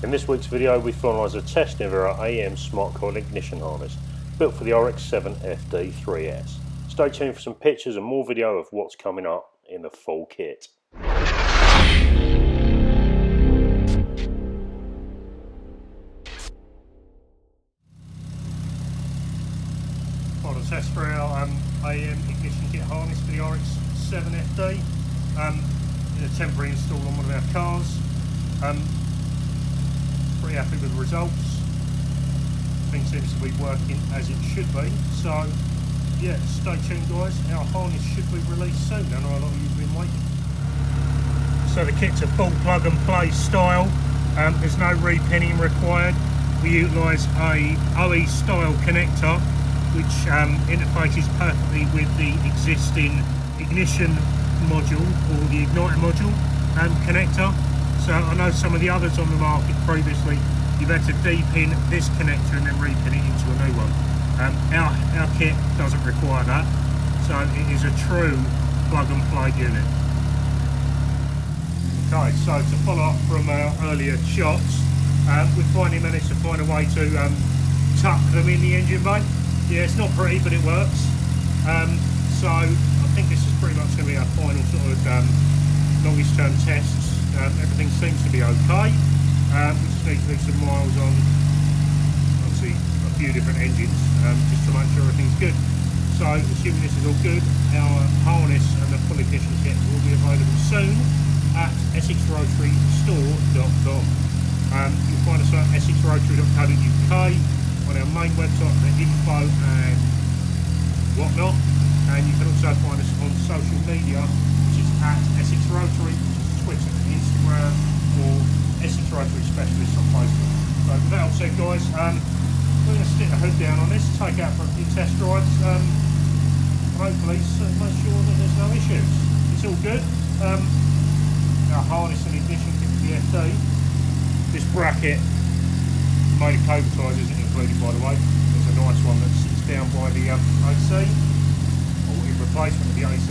In this week's video we finalise a testing of our AEM SMART Coil ignition harness built for the RX-7 FD3s. Stay tuned for some pictures and more video of what's coming up in the full kit. On a test for our AEM ignition kit harness for the RX-7 FD. In a temporary install on one of our cars. Pretty happy with the results. Thing seems to be working as it should be. So yeah, stay tuned guys. Our harness should be released soon. I know a lot of you have been waiting. So the kit's a full plug and play style. There's no repinning required. We utilise a OE style connector which interfaces perfectly with the existing ignition module or the igniter module connector. So I know some of the others on the market previously, you've had to deepin this connector and then repin it into a new one. Our kit doesn't require that, so it is a true plug and play unit. Okay, so to follow up from our earlier shots, we finally managed to find a way to tuck them in the engine bay. Yeah, it's not pretty, but it works. So I think this is pretty much going to be our final sort of longest term tests. Everything seems to be okay. We just need to do some miles on obviously a few different engines just to make sure everything's good. So assuming this is all good, our harness and the full ignition kit will be available soon at EssexRotaryStore.com. You'll find us at EssexRotary.co.uk, on our main website for info and whatnot, and you can also find us on social media, which is at Essex Rotary, Twitter, Instagram, or Essex Rotary Specialists on Facebook. So with that all said guys, we're going to stick the hood down on this, take it out for a few test drives, hopefully make sure that there's no issues. It's all good. Our harness and ignition kit for the FD. This bracket made of cable ties isn't included by the way. There's a nice one that sits down by the AC, or in replacement of the AC.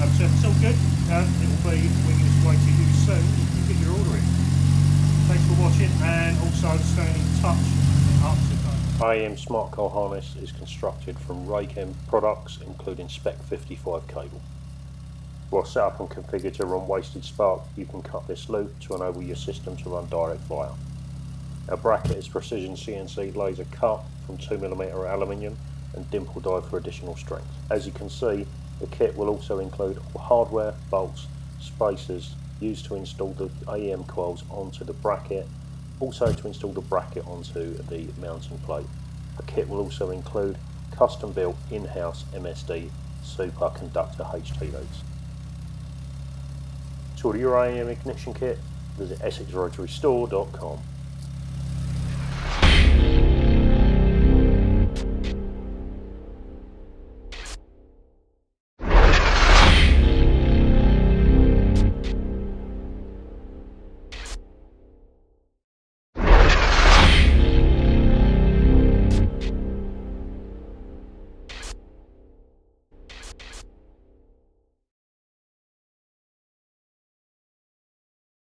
So if it's all good, it will be winging its way to you soon if you get your order in. Thanks for watching and also staying in touch up to date. AEM SMART Coil Harness is constructed from Raychem products including Spec 55 cable. While set up and configured to run wasted spark, you can cut this loop to enable your system to run direct fire. Our bracket is precision CNC laser cut from 2mm aluminium and dimple die for additional strength. As you can see, the kit will also include hardware, bolts, spacers used to install the AEM coils onto the bracket, also to install the bracket onto the mounting plate. The kit will also include custom built in-house MSD superconductor HT loops. To order your AEM ignition kit, visit EssexRotaryStore.com.